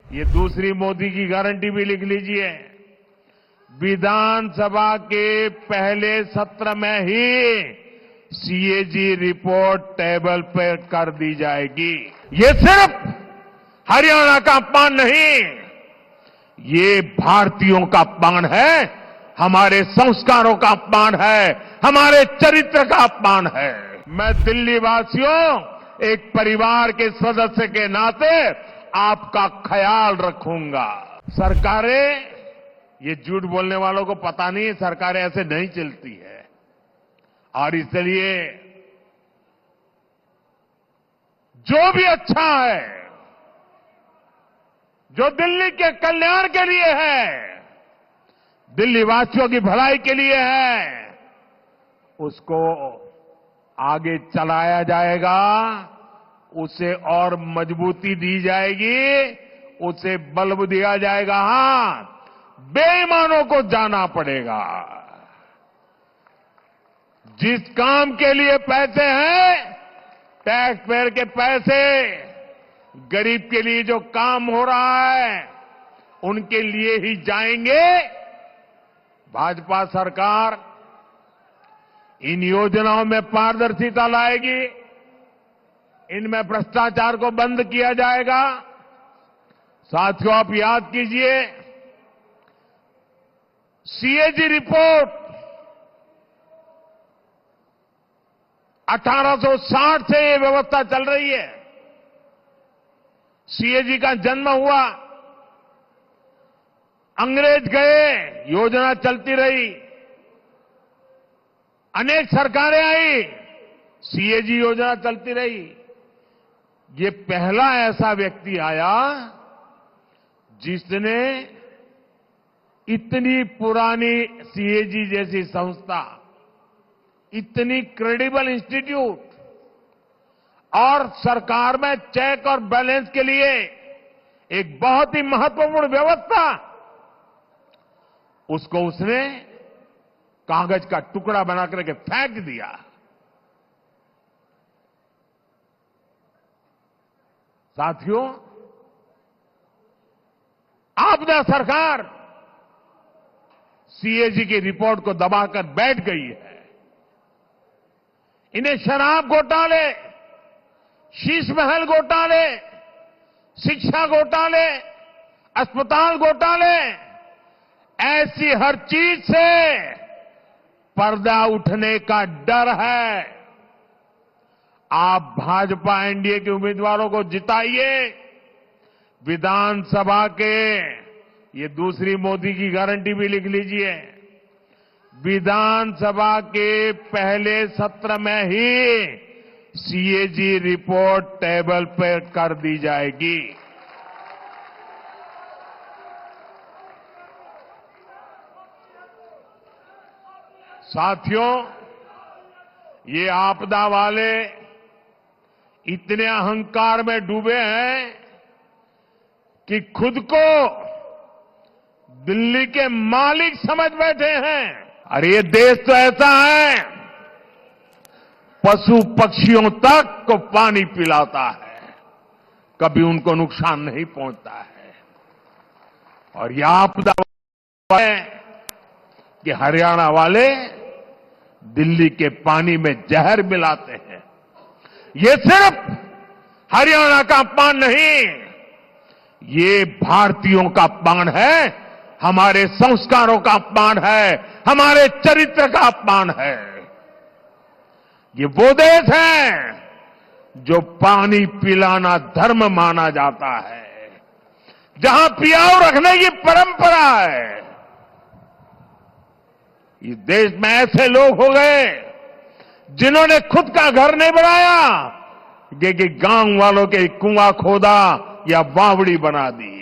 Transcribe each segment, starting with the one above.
ये दूसरी मोदी की गारंटी भी लिख लीजिए। विधानसभा के पहले सत्र में ही सीएजी रिपोर्ट टेबल पर कर दी जाएगी। ये सिर्फ हरियाणा का अपमान नहीं, ये भारतीयों का अपमान है, हमारे संस्कारों का अपमान है, हमारे चरित्र का अपमान है। मैं दिल्ली वासियों, एक परिवार के सदस्य के नाते आपका ख्याल रखूंगा। सरकारें, ये झूठ बोलने वालों को पता नहीं है, सरकारें ऐसे नहीं चलती है। और इसलिए जो भी अच्छा है, जो दिल्ली के कल्याण के लिए है, दिल्ली वासियों की भलाई के लिए है, उसको आगे चलाया जाएगा, उसे और मजबूती दी जाएगी, उसे बल दिया जाएगा। हां, बेईमानों को जाना पड़ेगा। जिस काम के लिए पैसे हैं, टैक्स पेयर के पैसे, गरीब के लिए जो काम हो रहा है, उनके लिए ही जाएंगे। भाजपा सरकार इन योजनाओं में पारदर्शिता लाएगी, इनमें भ्रष्टाचार को बंद किया जाएगा। साथियों, आप याद कीजिए, सीएजी रिपोर्ट 1860 से ये व्यवस्था चल रही है। सीएजी का जन्म हुआ, अंग्रेज गए, योजना चलती रही, अनेक सरकारें आई, सीएजी योजना चलती रही। ये पहला ऐसा व्यक्ति आया जिसने इतनी पुरानी सीएजी जैसी संस्था, इतनी क्रेडिबल इंस्टीट्यूट और सरकार में चेक और बैलेंस के लिए एक बहुत ही महत्वपूर्ण व्यवस्था, उसको उसने कागज का टुकड़ा बना करके फेंक दिया। साथियों, आपदा सरकार सीएजी की रिपोर्ट को दबाकर बैठ गई है। इन्हें शराब घोटाले, शीश महल घोटाले, शिक्षा घोटाले, अस्पताल घोटाले, ऐसी हर चीज से पर्दा उठने का डर है। आप भाजपा एनडीए के उम्मीदवारों को जिताइए। विधानसभा के, ये दूसरी मोदी की गारंटी भी लिख लीजिए, विधानसभा के पहले सत्र में ही सीएजी रिपोर्ट टेबल पर कर दी जाएगी। साथियों, ये आपदा वाले इतने अहंकार में डूबे हैं कि खुद को दिल्ली के मालिक समझ बैठे हैं। अरे ये देश तो ऐसा है, पशु पक्षियों तक को पानी पिलाता है, कभी उनको नुकसान नहीं पहुंचता है। और ये आपदा है कि हरियाणा वाले दिल्ली के पानी में जहर मिलाते हैं। ये सिर्फ हरियाणा का अपमान नहीं, ये भारतीयों का अपमान है, हमारे संस्कारों का अपमान है, हमारे चरित्र का अपमान है। ये वो देश है जो पानी पिलाना धर्म माना जाता है, जहां पियाऊ रखने की परंपरा है। इस देश में ऐसे लोग हो गए जिन्होंने खुद का घर नहीं बनाया, कि गांव वालों के कुआं खोदा या बावड़ी बना दी।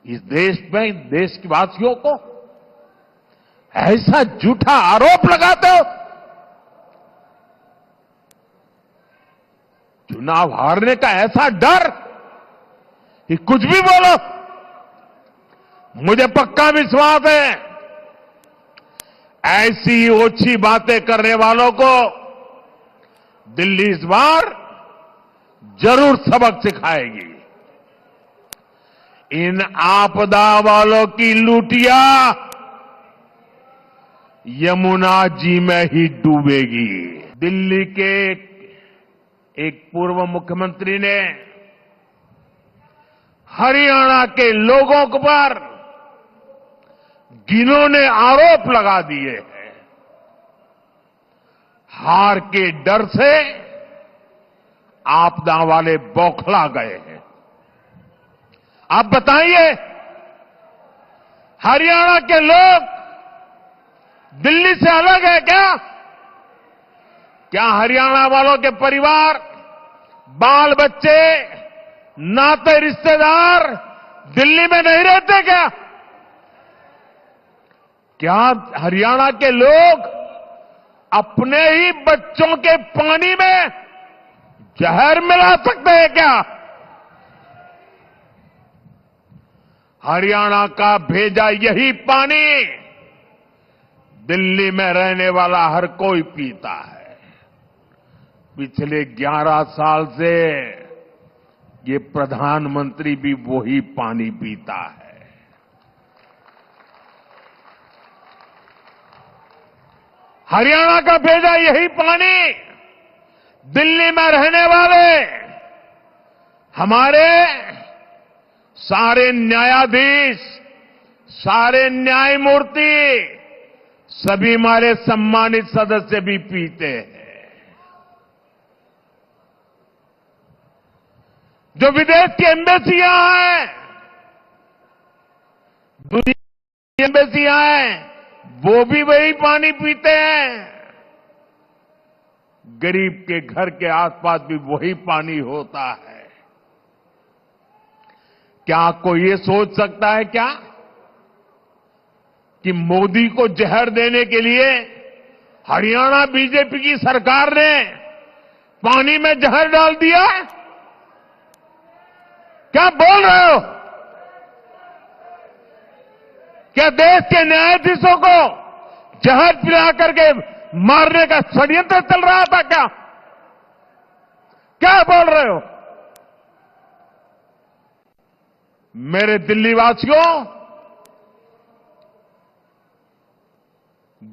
इस देश में देश के वासियों को ऐसा झूठा आरोप लगाते हो। चुनाव हारने का ऐसा डर कि कुछ भी बोलो। मुझे पक्का विश्वास है, ऐसी ओछी बातें करने वालों को दिल्ली इस बार जरूर सबक सिखाएगी। इन आपदा वालों की लुटिया यमुना जी में ही डूबेगी। दिल्ली के एक पूर्व मुख्यमंत्री ने हरियाणा के लोगों पर घिनौने आरोप लगा दिए हैं। हार के डर से आपदा वाले बौखला गए हैं। आप बताइए, हरियाणा के लोग दिल्ली से अलग है क्या? क्या हरियाणा वालों के परिवार, बाल बच्चे, नाते रिश्तेदार दिल्ली में नहीं रहते क्या? क्या हरियाणा के लोग अपने ही बच्चों के पानी में जहर मिला सकते हैं क्या? हरियाणा का भेजा यही पानी दिल्ली में रहने वाला हर कोई पीता है। पिछले 11 साल से ये प्रधानमंत्री भी वही पानी पीता है। हरियाणा का भेजा यही पानी दिल्ली में रहने वाले हमारे सारे न्यायाधीश, सारे न्यायमूर्ति, सभी हमारे सम्मानित सदस्य भी पीते हैं। जो विदेश की एम्बेसियां हैं, दुनिया की एम्बेसियां हैं, वो भी वही पानी पीते हैं। गरीब के घर के आसपास भी वही पानी होता है। क्या कोई ये सोच सकता है क्या कि मोदी को जहर देने के लिए हरियाणा बीजेपी की सरकार ने पानी में जहर डाल दिया? क्या बोल रहे हो? क्या देश के न्यायाधीशों को जहर पिला करके मारने का षड्यंत्र चल रहा था क्या? क्या बोल रहे हो? मेरे दिल्ली वासियों,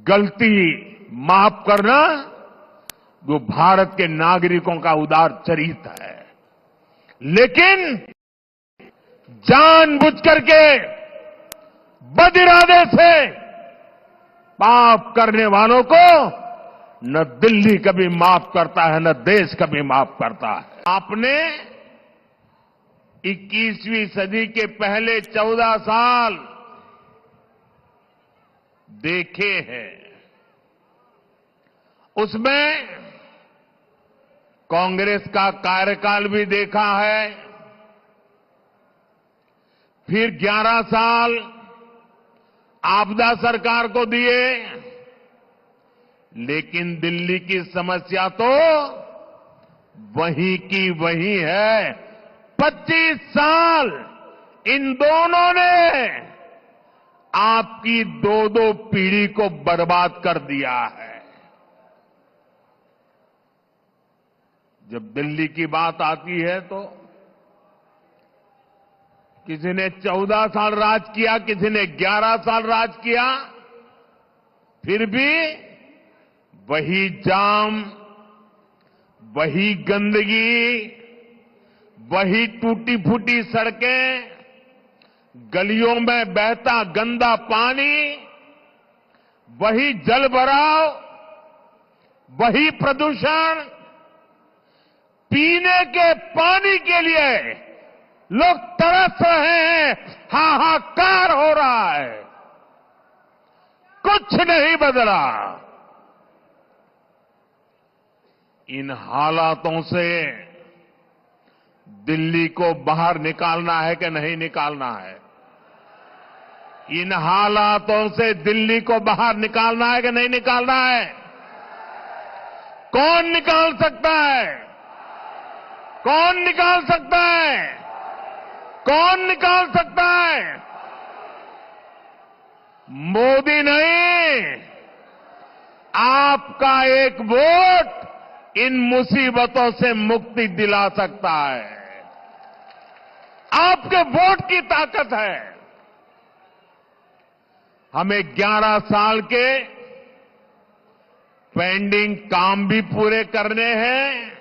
गलती माफ करना वो भारत के नागरिकों का उदार चरित्र है, लेकिन जानबूझ करके बदिरादे से पाप करने वालों को न दिल्ली कभी माफ करता है, न देश कभी माफ करता है। आपने 21वीं सदी के पहले 14 साल देखे हैं। उसमें कांग्रेस का कार्यकाल भी देखा है, फिर 11 साल आपदा सरकार को दिए, लेकिन दिल्ली की समस्या तो वही की वही है। 25 साल इन दोनों ने आपकी दो पीढ़ी को बर्बाद कर दिया है। जब दिल्ली की बात आती है तो किसी ने 14 साल राज किया, किसी ने 11 साल राज किया, फिर भी वही जाम, वही गंदगी, वही टूटी फूटी सड़कें, गलियों में बहता गंदा पानी, वही जल भराव, वही प्रदूषण। पीने के पानी के लिए लोग तरस रहे हैं, हाहाकार हो रहा है, कुछ नहीं बदला। इन हालातों से दिल्ली को बाहर निकालना है कि नहीं निकालना है? इन हालातों से दिल्ली को बाहर निकालना है कि नहीं निकालना है? कौन निकाल सकता है? कौन निकाल सकता है? कौन निकाल सकता है? मोदी नहीं, आपका एक वोट इन मुसीबतों से मुक्ति दिला सकता है। आपके वोट की ताकत है। हमें 11 साल के पेंडिंग काम भी पूरे करने हैं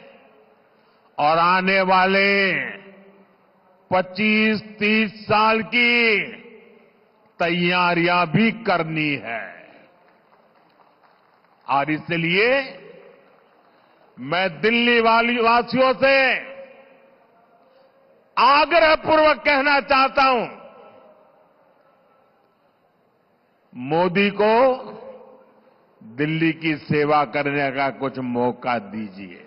और आने वाले 25-30 साल की तैयारियां भी करनी है। और इसलिए मैं दिल्ली वासियों से आग्रहपूर्वक कहना चाहता हूं, मोदी को दिल्ली की सेवा करने का कुछ मौका दीजिए।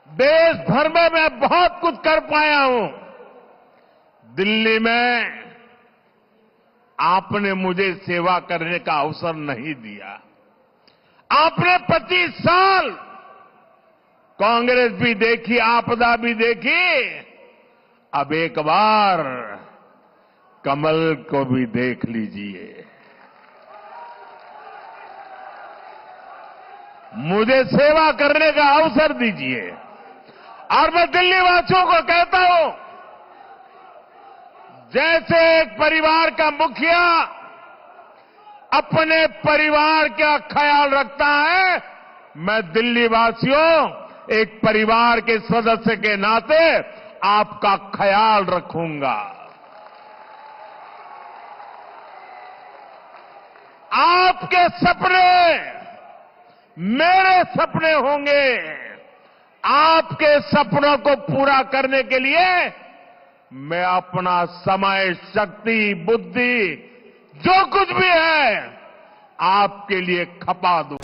देश भर में मैं बहुत कुछ कर पाया हूं। दिल्ली में आपने मुझे सेवा करने का अवसर नहीं दिया। आपने 25 साल कांग्रेस भी देखी, आपदा भी देखी, अब एक बार कमल को भी देख लीजिए। मुझे सेवा करने का अवसर दीजिए। और मैं दिल्ली वासियों को कहता हूं, जैसे एक परिवार का मुखिया अपने परिवार का ख्याल रखता है, मैं दिल्ली वासियों एक परिवार के सदस्य के नाते आपका ख्याल रखूंगा। आपके सपने मेरे सपने होंगे। आपके सपनों को पूरा करने के लिए मैं अपना समय, शक्ति, बुद्धि जो कुछ भी है आपके लिए खपा दूं।